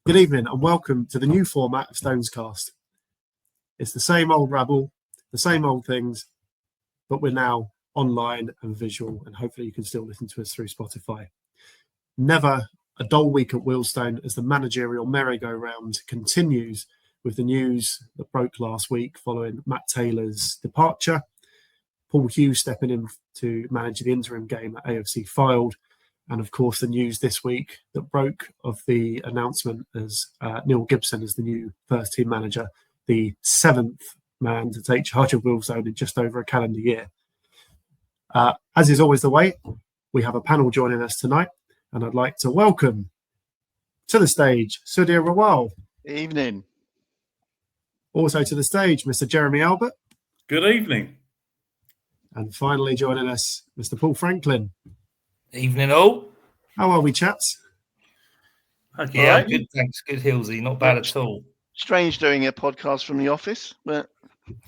Good evening and welcome to the new format of StonesCast. It's the same old rabble, the same old things, but we're now online and visual, and hopefully you can still listen to us through Spotify. Never a dull week at Wealdstone as the managerial merry-go-round continues with the news that broke last week following Matt Taylor's departure, Paul Hughes stepping in to manage the interim game at AFC Fylde, and of course the news this week that broke of the announcement as Neil Gibson as the new first team manager, the seventh man to take charge of Wealdstone in just over a calendar year. As is always the way, we have a panel joining us tonight, and I'd like to welcome to the stage Sudhir Rawal. Evening. Also to the stage, Mr. Jeremy Albert. Good evening. And finally joining us, Mr. Paul Franklin. Evening all. How are we, chaps? Okay. Yeah, good, thanks. Good, Hillsy. Not bad at all. Strange doing a podcast from the office, but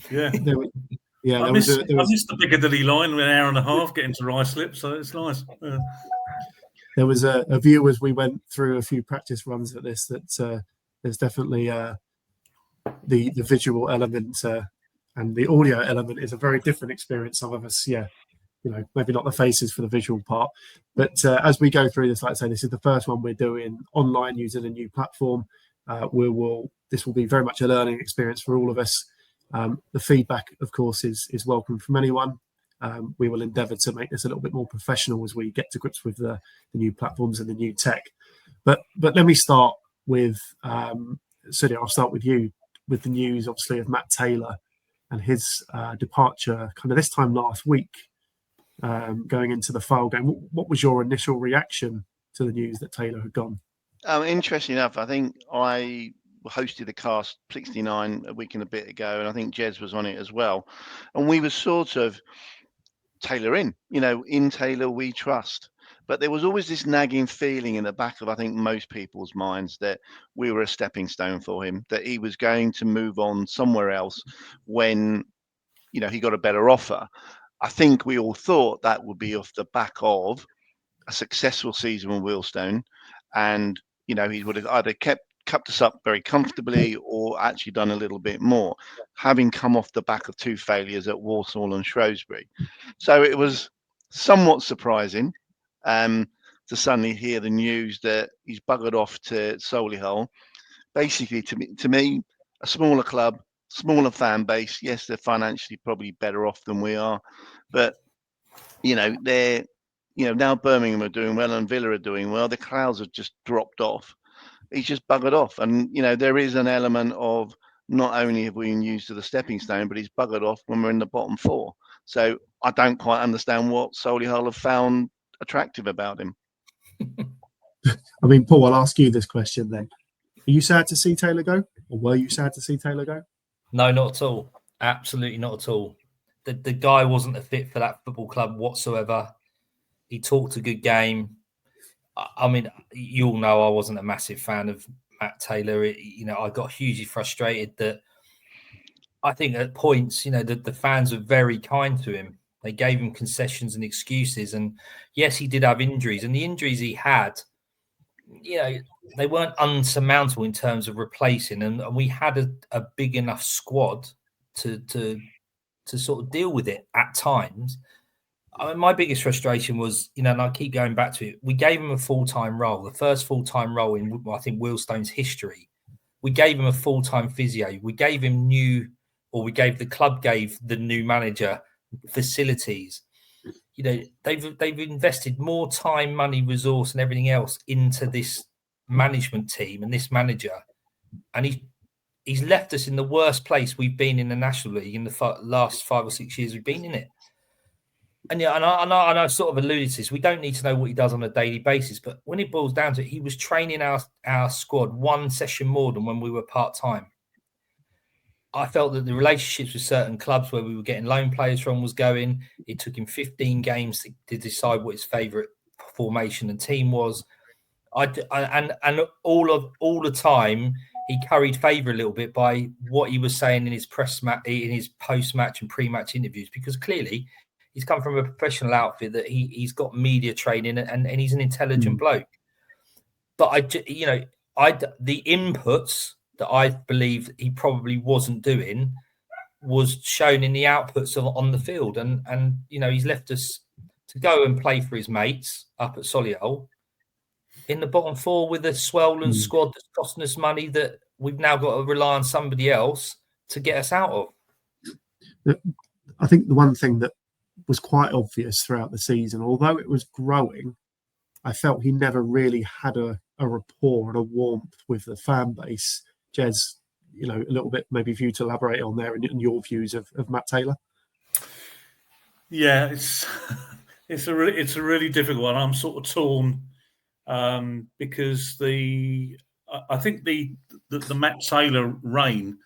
Yeah. I missed the Piccadilly line with an hour and a half getting to Ruislip, so it's nice. There was a view as we went through a few practice runs at this that there's definitely the visual element and the audio element is a very different experience. Some of us, maybe not the faces for the visual part, but as we go through this, like I say, this is the first one we're doing online using a new platform. This will be very much a learning experience for all of us. The feedback, of course, is welcome from anyone. We will endeavour to make this a little bit more professional as we get to grips with the new platforms and the new tech. But let me start with Sudhir. I'll start with you with the news, obviously, of Matt Taylor and his departure kind of this time last week, going into the Fylde game. What was your initial reaction to the news that Taylor had gone? Interesting enough, I think I hosted the cast 69 a week and a bit ago, and I think Jez was on it as well. And we were sort of Taylor in Taylor we trust. But there was always this nagging feeling in the back of, I think, most people's minds that we were a stepping stone for him, that he was going to move on somewhere else when, he got a better offer. I think we all thought that would be off the back of a successful season with Wealdstone, and he would have either kept us up very comfortably or actually done a little bit more, having come off the back of two failures at Walsall and Shrewsbury. So it was somewhat surprising to suddenly hear the news that he's buggered off to Solihull. Basically, to me, a smaller club, smaller fan base. Yes, they're financially probably better off than we are, but they're now Birmingham are doing well and Villa are doing well. The crowds have just dropped off. He's just buggered off, and there is an element of not only have we been used to the stepping stone, but he's buggered off when we're in the bottom four. So I don't quite understand what Solihull have found attractive about him. I mean, Paul, I'll ask you this question then. Are you sad to see Taylor go, or were you sad to see Taylor go? No, not at all. Absolutely not at all. The guy wasn't a fit for that football club whatsoever. He talked a good game. I mean, you all know I wasn't a massive fan of Matt Taylor. I got hugely frustrated that I think at points, the fans were very kind to him. They gave him concessions and excuses. And yes, he did have injuries. And the injuries he had, they weren't unsurmountable in terms of replacing. And we had a big enough squad to sort of deal with it at times. I mean, my biggest frustration was, and I keep going back to it, we gave him a full-time role, the first full-time role in, I think, Wealdstone's history. We gave him a full-time physio. We gave him the club gave the new manager facilities. They've invested more time, money, resource, and everything else into this management team and this manager, and he's left us in the worst place we've been in the National League in the last 5 or 6 years we've been in it. And I sort of alluded to this. We don't need to know what he does on a daily basis, but when it boils down to it, he was training our squad one session more than when we were part-time. I felt that the relationships with certain clubs where we were getting loan players from was going. It took him 15 games to decide what his favourite formation and team was. And all the time he carried favour a little bit by what he was saying in his in his post-match and pre-match interviews, because clearly he's come from a professional outfit that he's got media training and he's an intelligent bloke. But the inputs that I believe he probably wasn't doing was shown in the outputs on the field, and he's left us to go and play for his mates up at Solihull in the bottom four with a swollen squad that's costing us money that we've now got to rely on somebody else to get us out of. I think the one thing that was quite obvious throughout the season, although it was growing, I felt he never really had a rapport and a warmth with the fan base. Jez, a little bit maybe for you to elaborate on there and your views of Matt Taylor. Yeah, it's a really difficult one. I'm sort of torn because I think the Matt Taylor reign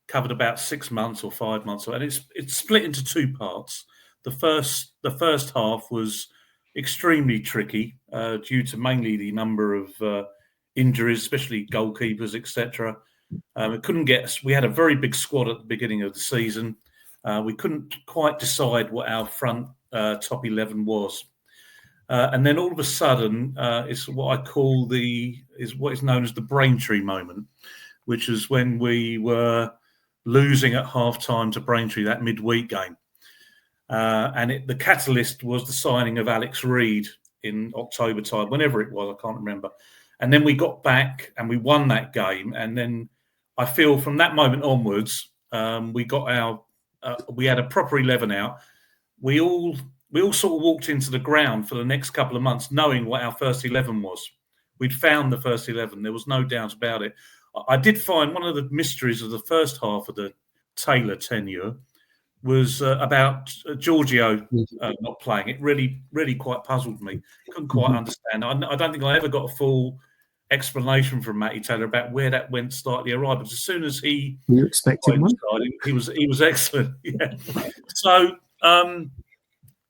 covered about 6 months or 5 months, and it's split into two parts. The first half was extremely tricky due to mainly the number of injuries, especially goalkeepers, etc. We had a very big squad at the beginning of the season. We couldn't quite decide what our front top 11 was. And then all of a sudden, it's what I call what is known as the Braintree moment, which is when we were losing at half-time to Braintree, that midweek game. And the catalyst was the signing of Alex Reid in October time, whenever it was, I can't remember. And then we got back and we won that game. And then I feel from that moment onwards, we had a proper 11 out. We all sort of walked into the ground for the next couple of months knowing what our first 11 was. We'd found the first 11. There was no doubt about it. I did find one of the mysteries of the first half of the Taylor tenure was about Giorgio not playing. It really, really quite puzzled me. Couldn't quite understand. I don't think I ever got a full explanation from Matty Taylor about where that went slightly awry. But as soon as he expected one, he was excellent. Yeah. So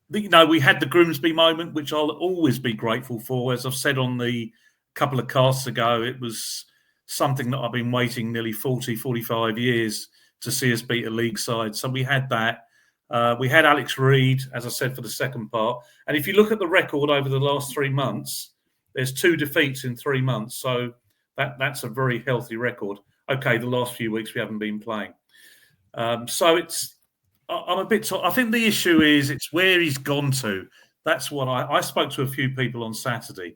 we had the Grimsby moment, which I'll always be grateful for. As I've said on the couple of casts ago, it was something that I've been waiting nearly 45 years to see us beat a league side. So we had that. We had Alex Reid, as I said, for the second part. And if you look at the record over the last 3 months, there's 2 defeats in 3 months. So that's a very healthy record. Okay, the last few weeks we haven't been playing. So I'm a bit... I think the issue is it's where he's gone to. That's what I spoke to a few people on Saturday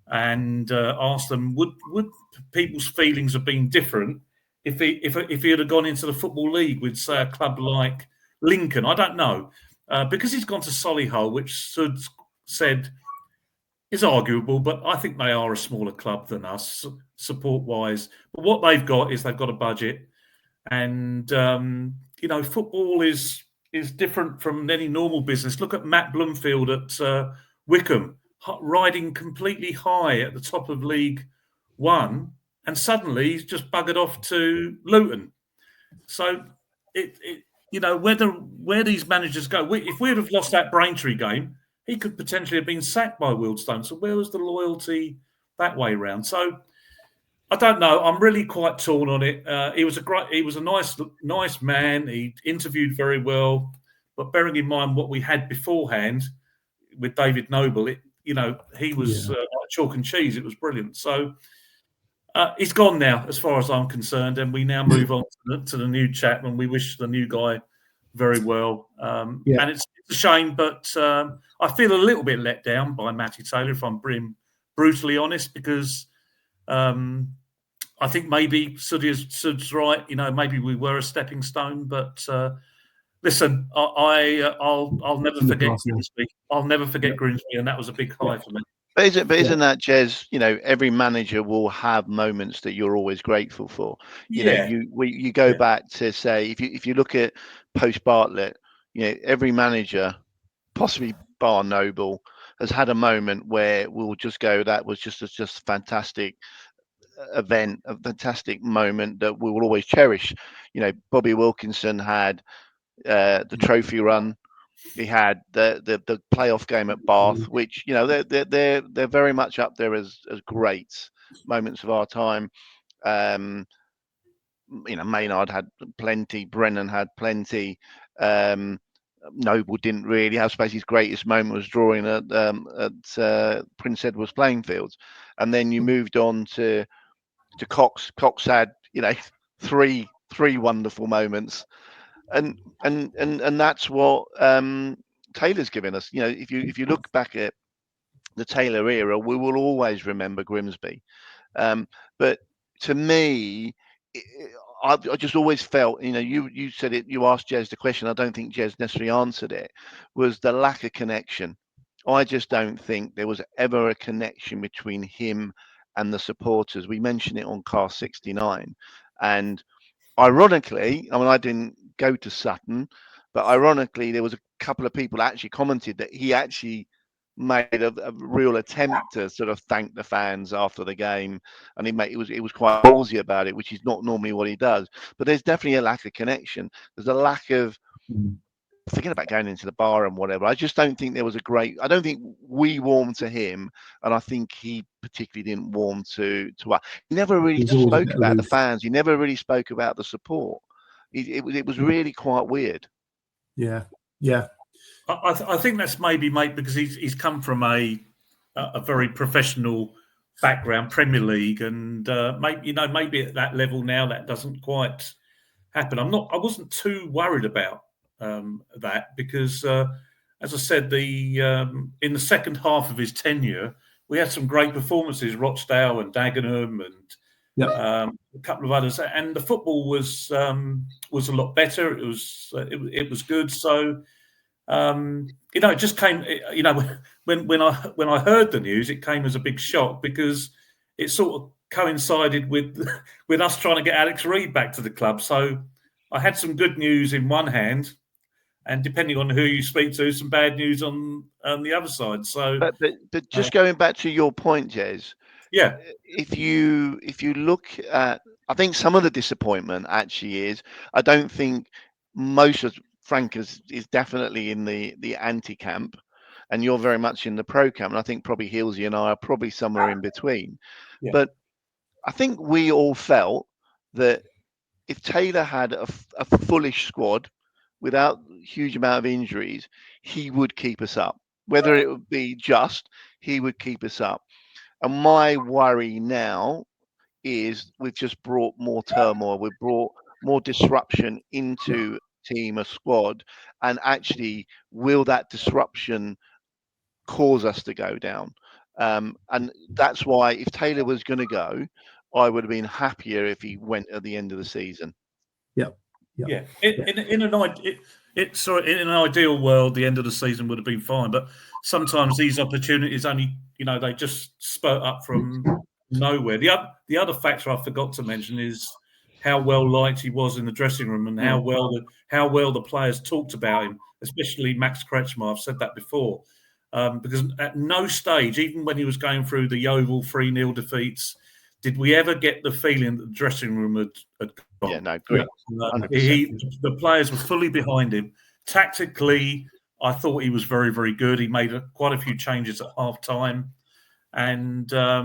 and asked them, would people's feelings have been different if he had gone into the Football League with, say, a club like Lincoln? I don't know. Because he's gone to Solihull, which Sud said is arguable, but I think they are a smaller club than us, support-wise. But what they've got is they've got a budget. And, football is different from any normal business. Look at Matt Bloomfield at Wickham, riding completely high at the top of League One, and suddenly he's just buggered off to Luton. So, where these managers go, if we'd have lost that Braintree game, he could potentially have been sacked by Wealdstone. So where was the loyalty that way round? So I don't know. I'm really quite torn on it. He was a nice man. He interviewed very well, but bearing in mind what we had beforehand with David Noble, he was like chalk and cheese. It was brilliant. So he's gone now, as far as I'm concerned, and we now move on to the new chap, and we wish the new guy very well. And it's a shame, but I feel a little bit let down by Matty Taylor, if I'm being brutally honest, because I think maybe Sud's right. Maybe we were a stepping stone, but listen, I'll never forget Grimsby. I'll never forget Grimsby, and that was a big high for me. But isn't that, Jez? Every manager will have moments that you're always grateful for. You go back to, say, if you look at post Bartlett, every manager, possibly bar Noble, has had a moment where we'll just go, that was just a fantastic event, a fantastic moment that we will always cherish. Bobby Wilkinson had the trophy run. He had the playoff game at Bath, which they're very much up there as great moments of our time. Maynard had plenty, Brennan had plenty. Noble didn't really. I suppose his greatest moment was drawing at Prince Edward's playing fields, and then you moved on to to Cox. Cox had, three wonderful moments, and that's what Taylor's given us. If you look back at the Taylor era, we will always remember Grimsby. But to me, I just always felt, you said it, you asked Jez the question, I don't think Jez necessarily answered it, was the lack of connection. I just don't think there was ever a connection between him and the supporters. We mentioned it on Cast 69. And ironically, I didn't go to Sutton, but ironically, there was a couple of people actually commented that he actually made a real attempt to sort of thank the fans after the game, and it was quite ballsy about it, which is not normally what he does. But there's definitely a lack of connection. There's a lack of forget about going into the bar and whatever. I just don't think there was I don't think we warmed to him, and I think he particularly didn't warm to us. He never really spoke about the fans. He never really spoke about the support. It was really quite weird. Yeah. I think that's maybe, mate, because he's come from a very professional background, Premier League, and maybe at that level now that doesn't quite happen. I wasn't too worried about that because, as I said, in the second half of his tenure, we had some great performances, Rochdale and Dagenham and a couple of others, and the football was a lot better. It was good. So. It just came. When I heard the news, it came as a big shock because it sort of coincided with us trying to get Alex Reid back to the club. So I had some good news in one hand, and depending on who you speak to, some bad news on the other side. So, but just going back to your point, Jez. Yeah. If you look at, I think some of the disappointment actually is, I don't think most of Frank is definitely in the anti-camp, and you're very much in the pro-camp. And I think probably Hilsey and I are probably somewhere in between. Yeah. But I think we all felt that if Taylor had a fullish squad without a huge amount of injuries, he would keep us up. Whether it would be just, he would keep us up. And my worry now is we've just brought more turmoil. We've brought more disruption into team, a squad, and actually will that disruption cause us to go down? And that's why if Taylor was going to go, I would have been happier if he went at the end of the season. Yeah. In an ideal world, the end of the season would have been fine. But sometimes these opportunities only, they just spurt up from nowhere. The other factor I forgot to mention is how well liked he was in the dressing room and how well the players talked about him, especially Max Kretschmer. I've said that before, because at no stage, even when he was going through the Yeovil 3-0 defeats, did we ever get the feeling that the dressing room had gone. Yeah, no, great. The players were fully behind him. Tactically, I thought he was very, very good. He made quite a few changes at half time, and I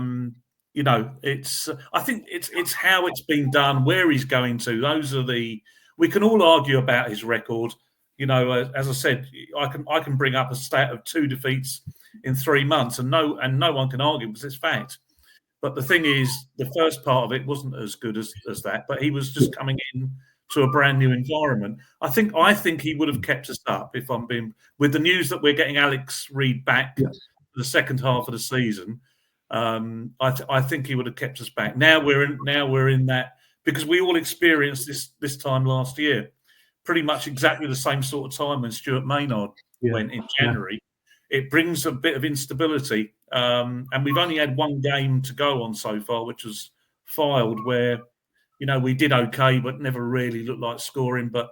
think it's how it's been done, where he's going to. We can all argue about his record. As I said, I can bring up a stat of 2 defeats in 3 months, and no one can argue because it's fact. But the thing is, the first part of it wasn't as good as that. But he was just coming in to a brand new environment. I think he would have kept us up if I'm being with the news that we're getting Alex Reid back for the second half of the season. I think he would have kept us back. Now we're in that because we all experienced this time last year, pretty much exactly the same sort of time when Stuart Maynard went in January. It brings a bit of instability, and we've only had one game to go on so far, which was Fylde, where we did okay, but never really looked like scoring. But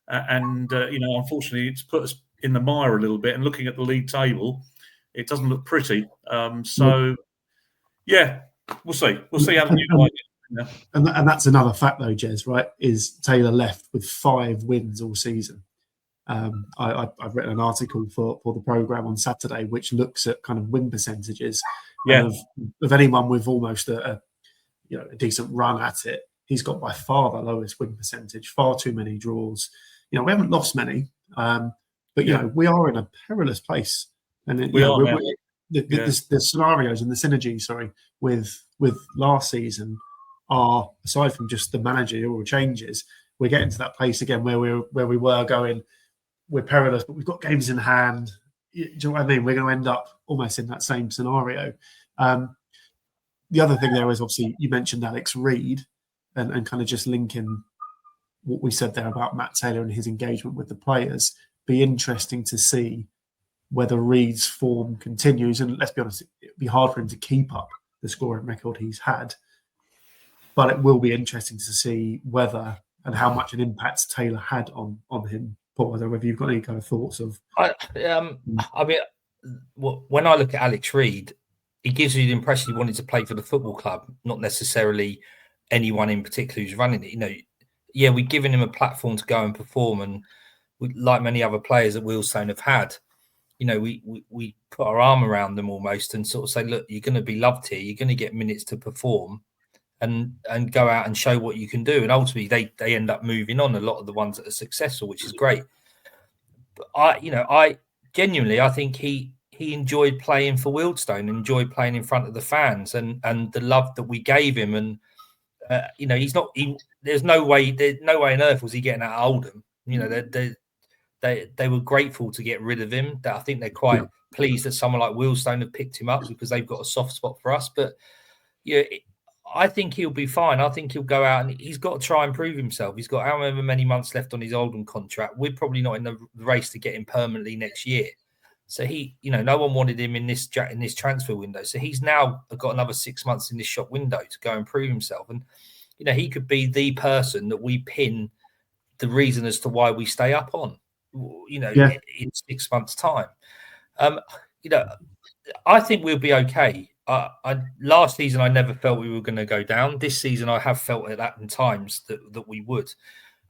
unfortunately, it's put us in the mire a little bit. And looking at the league table, it doesn't look pretty. Yeah, we'll see. We'll see how the new guy gets. And that's another fact, though, Jez, right? Is Taylor left with 5 wins all season. I've written an article for the programme on Saturday, which looks at kind of win percentages of anyone with almost a decent run at it. He's got by far the lowest win percentage, far too many draws. We haven't lost many, but we are in a perilous place. And the scenarios and the synergy, with last season are, aside from just the managerial changes, we're getting to that place again where we were going, we're perilous, but we've got games in hand. Do you know what I mean? We're going to end up almost in that same scenario. The other thing there is, obviously, you mentioned Alex Reid and kind of just linking what we said there about Matt Taylor and his engagement with the players. Be interesting to see whether Reid's form continues. And let's be honest, it'd be hard for him to keep up the scoring record he's had. But it will be interesting to see whether and how much an impact Taylor had on him. Paul, I don't know whether you've got any kind of thoughts of. I mean, when I look at Alex Reid, he gives you the impression he wanted to play for the football club, not necessarily anyone in particular who's running it. Yeah, we've given him a platform to go and perform, and like many other players that Wealdstone have had, we put our arm around them almost and sort of say, look, you're going to be loved here. You're going to get minutes to perform and go out and show what you can do. And ultimately, they end up moving on, a lot of the ones that are successful, which is great. But I genuinely, I think he enjoyed playing for Wealdstone, enjoyed playing in front of the fans and the love that we gave him. And, there's no way on earth was he getting out of Oldham. They were grateful to get rid of him. I think they're quite pleased that someone like Wealdstone have picked him up because they've got a soft spot for us. But I think he'll be fine. I think he'll go out and he's got to try and prove himself. He's got however many months left on his Oldham contract. We're probably not in the race to get him permanently next year. So no one wanted him in this transfer window. So he's now got another 6 months in this shop window to go and prove himself. And he could be the person that we pin the reason as to why we stay up on. In 6 months' time. I think we'll be okay. Last season, I never felt we were going to go down. This season, I have felt it at times that we would.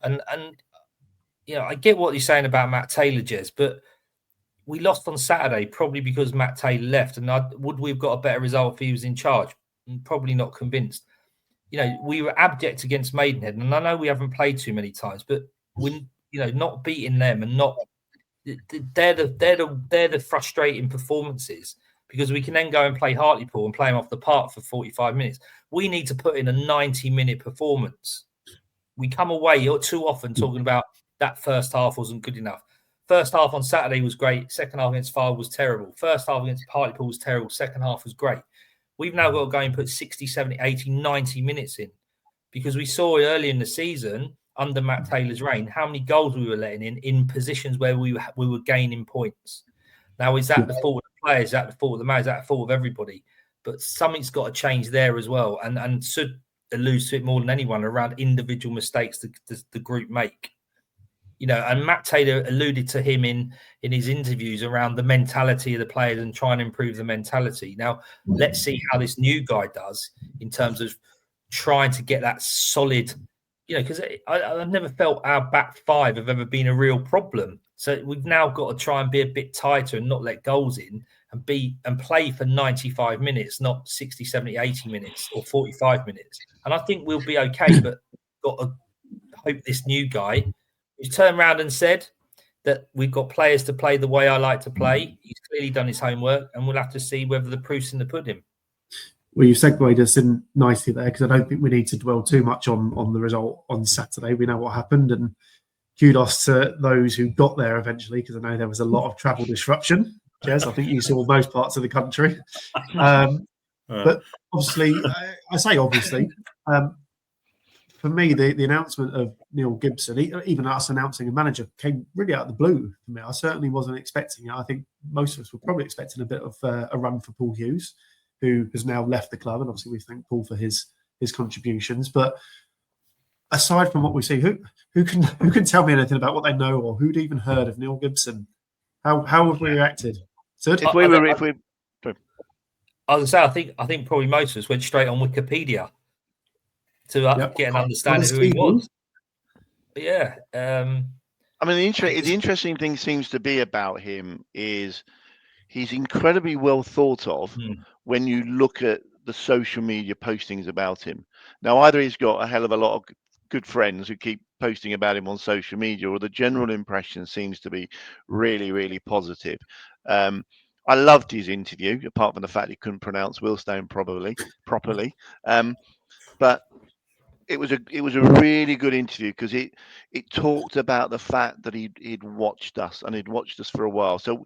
And I get what you're saying about Matt Taylor, Jez, but we lost on Saturday probably because Matt Taylor left. And would we have got a better result if he was in charge? I'm probably not convinced. We were abject against Maidenhead, and I know we haven't played too many times, but when not beating them and not they're the frustrating performances, because we can then go and play Hartlepool and play them off the park for 45 minutes. We need to put in a 90-minute performance. We come away too often talking about that first half wasn't good enough. First half on Saturday was great. Second half against Fylde was terrible. First half against Hartlepool was terrible. Second half was great. We've now got to go and put 60, 70, 80, 90 minutes in, because we saw early in the season under Matt Taylor's reign how many goals we were letting in positions where we were gaining points. Now, is that the fault of the players? Is that the fault of the man? Is that the fault of everybody? But something's got to change there as well. And Sud alludes to it more than anyone around individual mistakes the group make. And Matt Taylor alluded to him in his interviews around the mentality of the players and trying to improve the mentality. Now, let's see how this new guy does in terms of trying to get that solid, because I've never felt our back five have ever been a real problem. So we've now got to try and be a bit tighter and not let goals in and play for 95 minutes, not 60, 70, 80 minutes or 45 minutes. And I think we'll be okay, but got to hope this new guy who's turned around and said that we've got players to play the way I like to play. He's clearly done his homework, and we'll have to see whether the proof's in the pudding. Well, you segued us in nicely there, because I don't think we need to dwell too much on the result on Saturday. We know what happened, and kudos to those who got there eventually, because I know there was a lot of travel disruption. Jez, I think you saw most parts of the country. But obviously, I say obviously, for me, the announcement of Neil Gibson, even us announcing a manager, came really out of the blue for me. I certainly wasn't expecting it. I think most of us were probably expecting a bit of a run for Paul Hughes, who has now left the club, and obviously we thank Paul for his contributions. But aside from what we see, who can tell me anything about what they know, or who'd even heard of Neil Gibson? How have we reacted? So I was gonna say, I think probably most of us went straight on Wikipedia to get an understanding of who he was. But yeah, I mean, the interesting thing seems to be about him is he's incredibly well thought of when you look at the social media postings about him. Now, either he's got a hell of a lot of good friends who keep posting about him on social media, or the general impression seems to be really, really positive. I loved his interview, apart from the fact he couldn't pronounce Wealdstone properly. But it was a really good interview because it talked about the fact that he'd watched us and he'd watched us for a while. So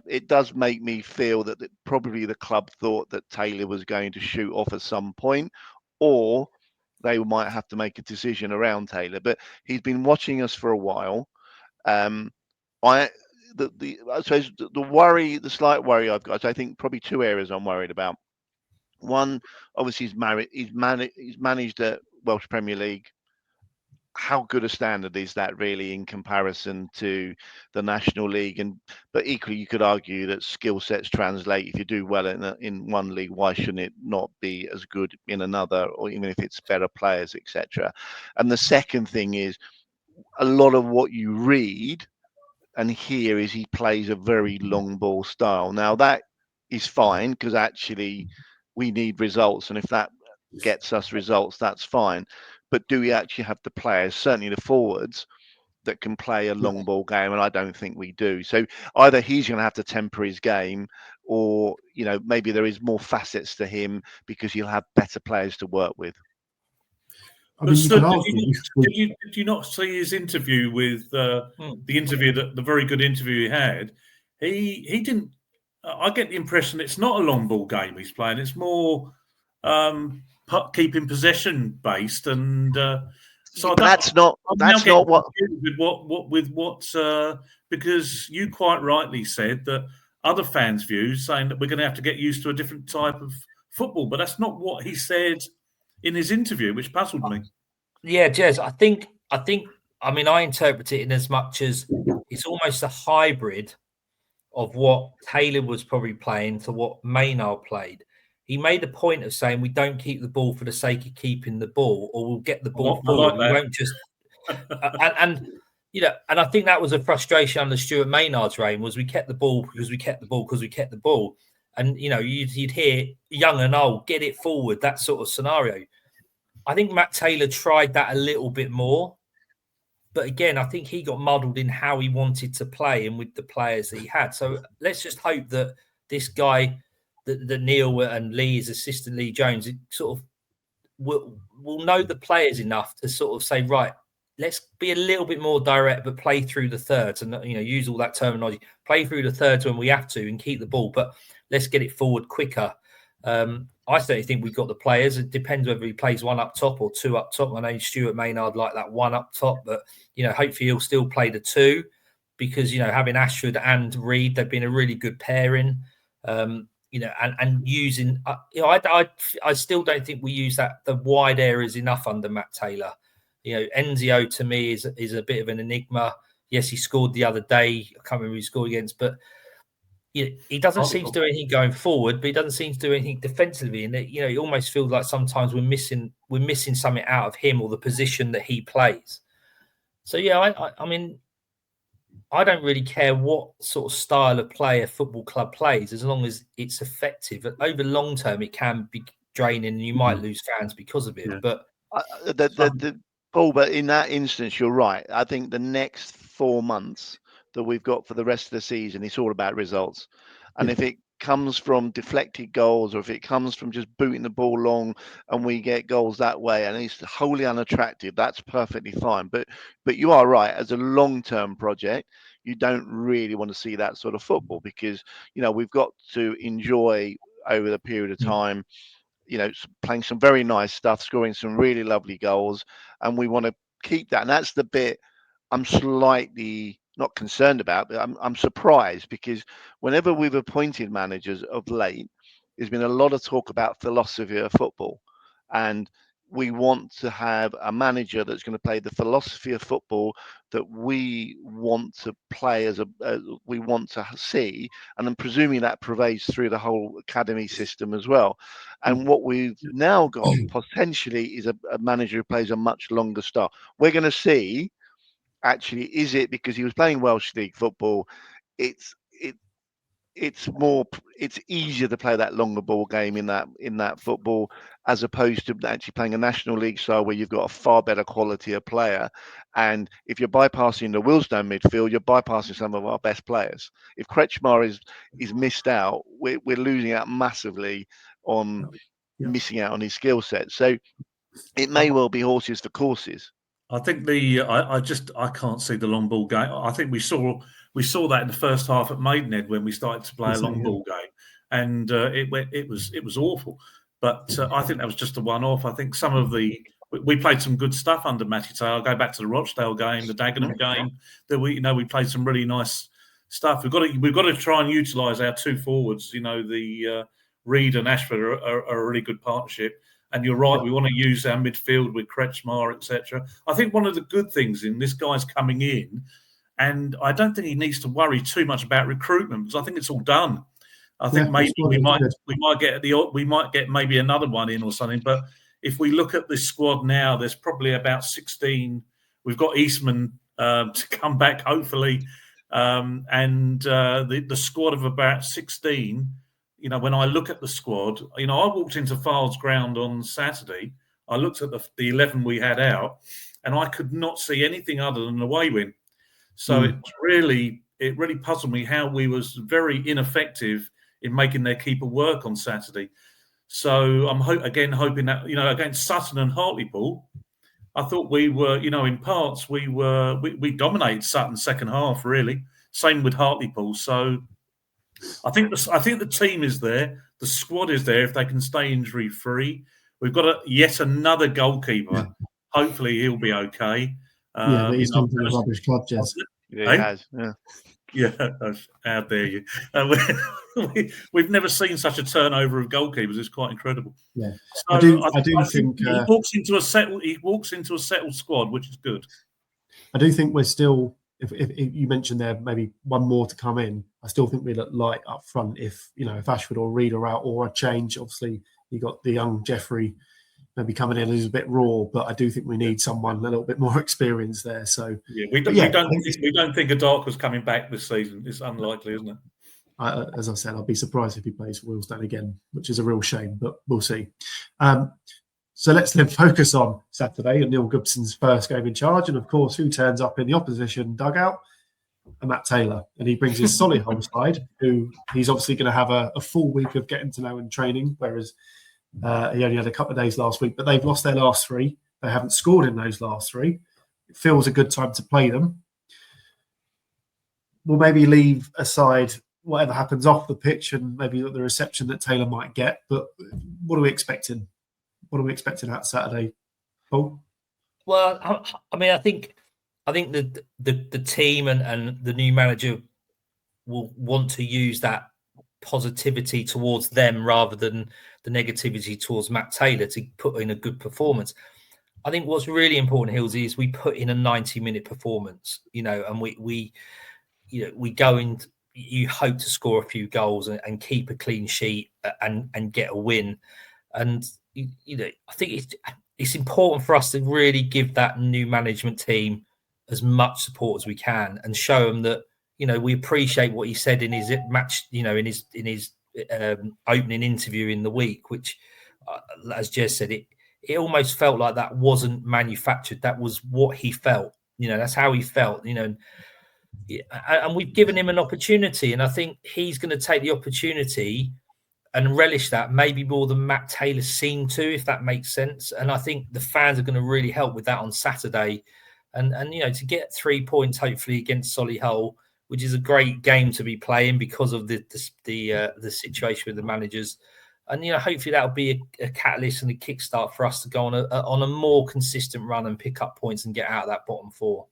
it does make me feel that probably the club thought that Taylor was going to shoot off at some point, or they might have to make a decision around Taylor. But he's been watching us for a while. I suppose the slight worry I've got, I think probably two areas I'm worried about. One, obviously, he's managed the Welsh Premier League. How good a standard is that really in comparison to the National League? But equally, you could argue that skill sets translate. If you do well in one league, why shouldn't it not be as good in another, or even if it's better players, etc. And the second thing is, a lot of what you read and hear is he plays a very long ball style. Now that is fine because actually we need results, and if that gets us results, that's fine. But do we actually have the players, certainly the forwards, that can play a long ball game? And I don't think we do. So either he's going to have to temper his game, or maybe there is more facets to him because he'll have better players to work with. I mean, did you not see his interview with the very good interview he had? He didn't. I get the impression it's not a long ball game he's playing. It's more keeping possession based, and so that's not what because you quite rightly said that other fans' views saying that we're going to have to get used to a different type of football, but that's not what he said in his interview, which puzzled me. Yeah, Jez, I mean, I interpret it in as much as it's almost a hybrid of what Taylor was probably playing to what Maynard played. He made a point of saying we don't keep the ball for the sake of keeping the ball, or we'll get the ball forward. We won't just and I think that was a frustration under Stuart Maynard's reign, was we kept the ball because we kept the ball because we kept the ball. And you'd hear young and old, get it forward, that sort of scenario. I think Matt Taylor tried that a little bit more. But again, I think he got muddled in how he wanted to play and with the players that he had. So let's just hope that this guy, that Neil and Lee's assistant, Lee Jones, sort of will know the players enough to sort of say, right, let's be a little bit more direct, but play through the thirds and use all that terminology. Play through the thirds when we have to and keep the ball, but let's get it forward quicker. I certainly think we've got the players. It depends whether he plays one up top or two up top. I know Stuart Maynard like that one up top, but hopefully he'll still play the two because having Ashford and Reed, they've been a really good pairing. And using I still don't think we use the wide areas enough under Matt Taylor. Enzio to me is a bit of an enigma. Yes, he scored the other day. I can't remember who he scored against, but he doesn't seem to do anything going forward, but he doesn't seem to do anything defensively. And it almost feels like sometimes we're missing something out of him or the position that he plays. So I mean, I don't really care what sort of style of play a football club plays, as long as it's effective. Over long term, it can be draining, and you might lose fans because of it. Yeah. But Paul, but in that instance, you're right. I think the next 4 months that we've got for the rest of the season, it's all about results. And if it comes from deflected goals, or if it comes from just booting the ball long and we get goals that way and it's wholly unattractive, that's perfectly fine. But you are right. As a long-term project, you don't really want to see that sort of football because, we've got to enjoy over the period of time, playing some very nice stuff, scoring some really lovely goals. And we want to keep that. And that's the bit I'm slightly not concerned about, but I'm surprised because whenever we've appointed managers of late, there's been a lot of talk about philosophy of football, and we want to have a manager that's going to play the philosophy of football that we want to play we want to see, and then presuming that pervades through the whole academy system as well. And what we've now got potentially is a manager who plays a much longer style. We're going to see. Actually, is it because he was playing Welsh League football? It's easier to play that longer ball game in that football as opposed to actually playing a National League style where you've got a far better quality of player. And if you're bypassing the Wealdstone midfield, you're bypassing some of our best players. If Kretschmar is missed out, we're losing out massively on missing out on his skill set. So it may well be horses for courses. I think I can't see the long ball game. I think we saw that in the first half at Maidenhead when we started to play a long ball game, and it was awful. But I think that was just a one-off. I think we played some good stuff under Matty Taylor. I'll go back to the Rochdale game, the Dagenham game. That we played some really nice stuff. We've got to try and utilise our two forwards. The Reed and Ashford are a really good partnership. And you're right, we want to use our midfield with Kretschmar, etc. I think one of the good things in this guy's coming in, and I don't think he needs to worry too much about recruitment because I think it's all done. I think maybe we might get maybe another one in or something. But if we look at this squad now, there's probably about 16. We've got Eastman to come back, hopefully, and the squad of about 16. When I look at the squad, I walked into Files Ground on Saturday. I looked at the 11 we had out, and I could not see anything other than an away win. So it really puzzled me how we was very ineffective in making their keeper work on Saturday. So I'm hoping that against Sutton and Hartlepool, I thought we were in parts we dominated Sutton second half really. Same with Hartlepool. So. I think the team is there. The squad is there if they can stay injury free. We've got yet another goalkeeper. Yeah. Hopefully he'll be okay. But he's come from a rubbish club, Jez. Yeah, he has. Yeah. Yeah, how dare you? We've never seen such a turnover of goalkeepers. It's quite incredible. Yeah, so I do think he walks into a settled squad, which is good. I do think we're still. If you mentioned there maybe one more to come in, I still think we look light up front. If Ashford or Reed are out or a change, obviously you got the young Jeffrey maybe coming in who's a bit raw, but I do think we need someone a little bit more experienced there. So we don't think a Dark was coming back this season. It's unlikely, isn't it? As I said, I'll be surprised if he plays for Wealdstone again, which is a real shame, but we'll see. So let's then focus on Saturday and Neil Gibson's first game in charge. And of course, who turns up in the opposition dugout? Matt Taylor. And he brings his Solihull side, who he's obviously going to have a full week of getting to know and training, whereas he only had a couple of days last week. But they've lost their last three. They haven't scored in those last three. It feels a good time to play them. We'll maybe leave aside whatever happens off the pitch and maybe the reception that Taylor might get. But what are we expecting? What are we expecting out Saturday, Paul? Well, I mean, I think the team and the new manager will want to use that positivity towards them rather than the negativity towards Matt Taylor to put in a good performance. I think what's really important, Hillsy, is we put in a 90-minute performance, and we go in. You hope to score a few goals and keep a clean sheet and get a win. And I think it's important for us to really give that new management team as much support as we can and show them that we appreciate what he said in his match, in his opening interview in the week, which, as Jez said, it almost felt like that wasn't manufactured. That was what he felt. That's how he felt. And we've given him an opportunity, and I think he's going to take the opportunity and relish that maybe more than Matt Taylor seemed to, if that makes sense. And I think the fans are going to really help with that on Saturday. And to get 3 points, hopefully, against Solihull, which is a great game to be playing because of the situation with the managers. And, hopefully that'll be a catalyst and a kickstart for us to go on a more consistent run and pick up points and get out of that bottom four.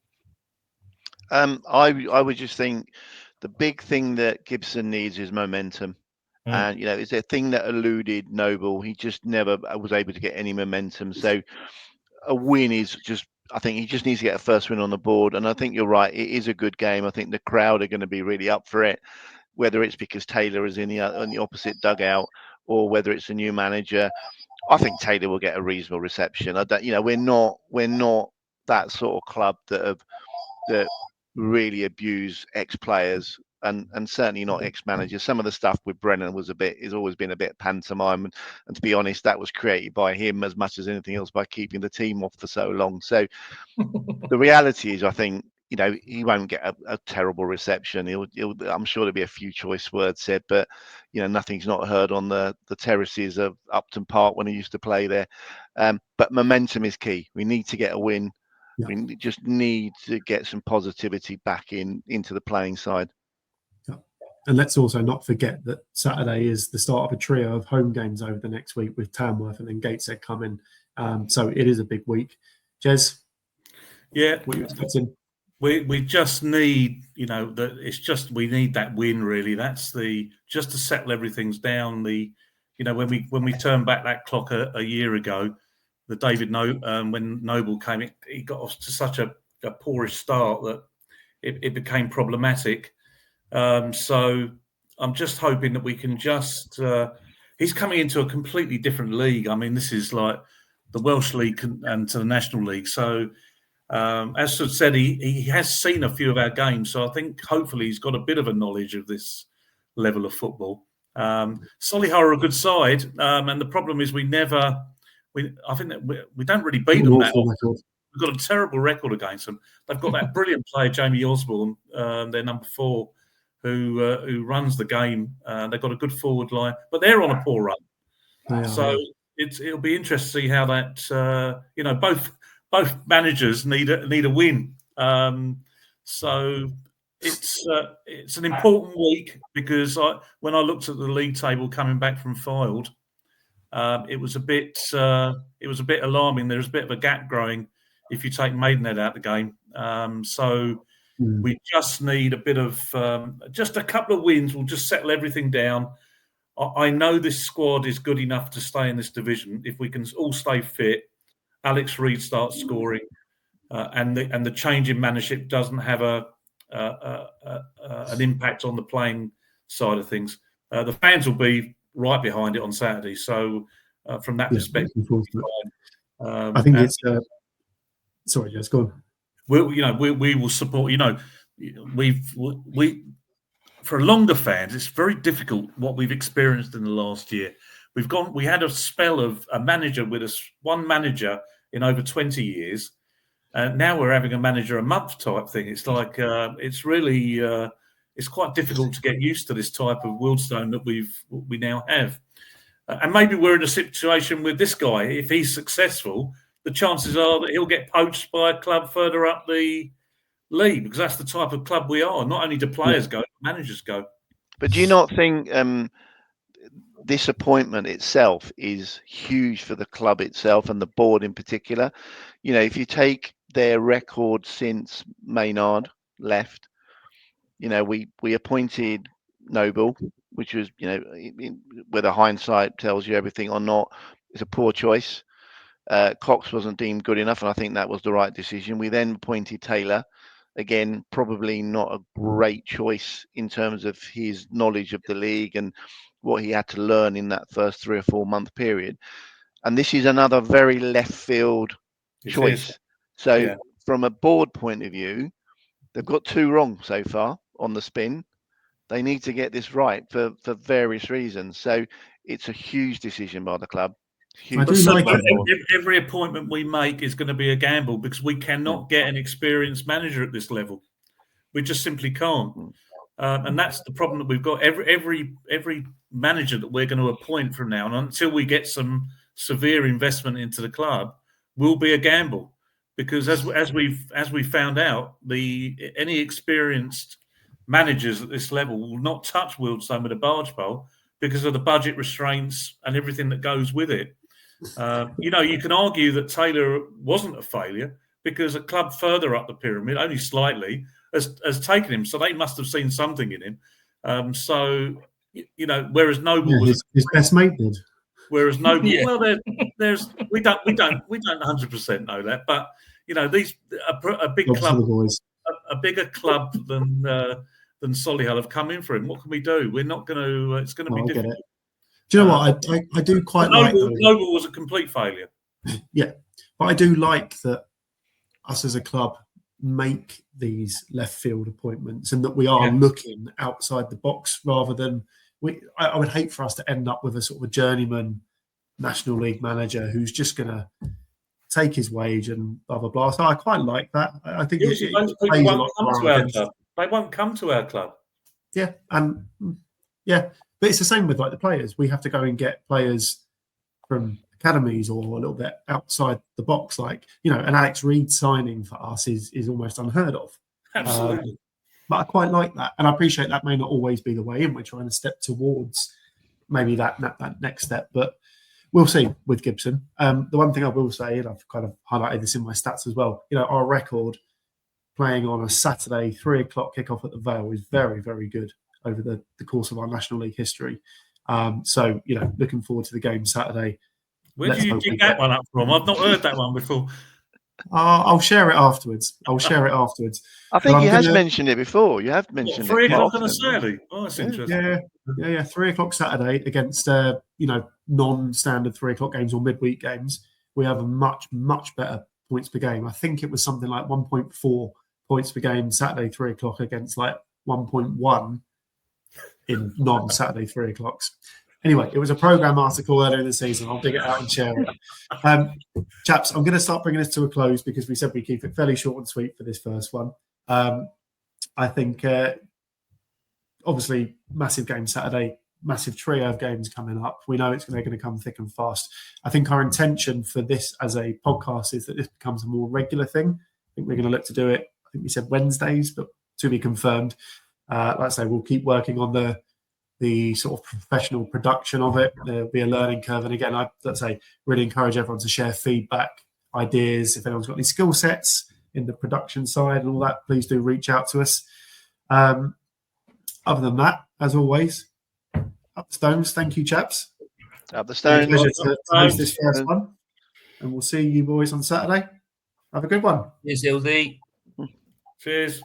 I would just think the big thing that Gibson needs is momentum. And, it's a thing that eluded Noble. He just never was able to get any momentum. So a win is just, I think he just needs to get a first win on the board. And I think you're right. It is a good game. I think the crowd are going to be really up for it, whether it's because Taylor is on the opposite dugout or whether it's a new manager. I think Taylor will get a reasonable reception. We're not that sort of club that really abuse ex-players. And certainly not ex-managers. Some of the stuff with Brennan has always been a bit pantomime. And to be honest, that was created by him as much as anything else by keeping the team off for so long. So the reality is, I think he won't get a terrible reception. I'm sure there'll be a few choice words said, but nothing's not heard on the terraces of Upton Park when he used to play there. But momentum is key. We need to get a win. Yeah. We just need to get some positivity back into the playing side. Yeah. And let's also not forget that Saturday is the start of a trio of home games over the next week with Tamworth and then Gateshead coming. So it is a big week. Jez? Yeah. What are you expecting? We just need, we need that win, really. That's just to settle everything down. When we turned back that clock a year ago, the when Noble came, he got off to such a poorish start that it became problematic. So I'm just hoping that we can he's coming into a completely different league. I mean, this is like the Welsh League and to the National League. So as Sud said, he has seen a few of our games. So I think hopefully he's got a bit of a knowledge of this level of football. Solihull are a good side. And the problem is I think that we don't really beat them that often. We've got a terrible record against them. They've got that brilliant player, Jamie Osborne, their number 4, who runs the game. They've got a good forward line, but they're on a poor run. So it'll be interesting to see how that. Both managers need a win. So it's an important week because when I looked at the league table coming back from Fylde, it was a bit alarming. There's a bit of a gap growing if you take Maidenhead out of the game. So we just need a bit of just a couple of wins. Will just settle everything down. I know this squad is good enough to stay in this division if we can all stay fit. Alex Reid starts scoring, and the change in managership doesn't have an impact on the playing side of things. The fans will be right behind it on Saturday. So from that perspective, I think it's. Sorry, Jess, go on. We will support. We for longer fans, it's very difficult what we've experienced in the last year. We had a spell of a manager with us, one manager in over 20 years. Now we're having a manager a month type thing. It's like, it's really, it's quite difficult to get used to this type of Wealdstone that we now have. And maybe we're in a situation with this guy. If he's successful, the chances are that he'll get poached by a club further up the league, because that's the type of club we are. Not only do players go, managers go. But do you not think this appointment itself is huge for the club itself and the board in particular? If you take their record since Maynard left, we appointed Noble, which was, whether hindsight tells you everything or not, it's a poor choice. Cox wasn't deemed good enough, and I think that was the right decision. We then appointed Taylor. Again, probably not a great choice in terms of his knowledge of the league and what he had to learn in that first 3 or 4 month period. And this is another very left field choice. So from a board point of view, they've got 2 wrong so far on the spin. They need to get this right for various reasons. So it's a huge decision by the club. Every appointment we make is going to be a gamble because we cannot get an experienced manager at this level. We just simply can't. And that's the problem that we've got. Every manager that we're going to appoint from now on, until we get some severe investment into the club, will be a gamble. Because as we found out, any experienced managers at this level will not touch Wealdstone with a barge pole because of the budget restraints and everything that goes with it. You can argue that Taylor wasn't a failure because a club further up the pyramid, only slightly, has taken him. So they must have seen something in him. Whereas Noble was his best mate did. Whereas Noble, well, there's we don't 100% know that, but these a big club, a bigger club than Solihull have come in for him. What can we do? We're not going to. It's going to be difficult. Do you know what I do quite like? Noble was a complete failure. Yeah, but I do like that us as a club make these left field appointments and that we are looking outside the box rather than I would hate for us to end up with a sort of a journeyman National League manager who's just going to take his wage and blah blah blah. So I quite like that. I think Those people won't come to our club. They won't come to our club. Yeah, and but it's the same with like the players. We have to go and get players from academies or a little bit outside the box. Like, you know, an Alex Reed signing for us is almost unheard of. Absolutely. But I quite like that, and I appreciate that may not always be the way in. We're trying to step towards maybe that next step, but we'll see with Gibson. The one thing I will say, and I've kind of highlighted this in my stats as well, you know, our record playing on a Saturday 3 o'clock kickoff at the Vale is very, very good over the course of our National League history. So, you know, looking forward to the game Saturday. Where do you dig that one up from? I've not heard that one before. I'll share it afterwards. I think you have mentioned it before. You have mentioned 3 it. o'clock on a Saturday. Oh, that's interesting. Yeah. 3 o'clock Saturday against you know, non-standard 3 o'clock games or midweek games. We have a much better points per game. I think it was something like 1.4 points per game Saturday 3 o'clock against like 1.1 in non-Saturday 3 o'clocks. Anyway, it was a program article earlier in the season. I'll dig it out and share it. Chaps, I'm going to start bringing this to a close because we said we keep it fairly short and sweet for this first one. I think, obviously, massive game Saturday, massive trio of games coming up. We know they're going to come thick and fast. I think our intention for this as a podcast is that this becomes a more regular thing. I think we're going to look to do it, I think we said Wednesdays, but to be confirmed. Like I say, we'll keep working on the sort of professional production of it. There'll be a learning curve. And again, let's say, really encourage everyone to share feedback, ideas. If anyone's got any skill sets in the production side and all that, please do reach out to us. Other than that, as always, up the Stones. Thank you, chaps. Up the Stones. Pleasure to host this first one. And we'll see you boys on Saturday. Have a good one. Cheers, LD. Cheers.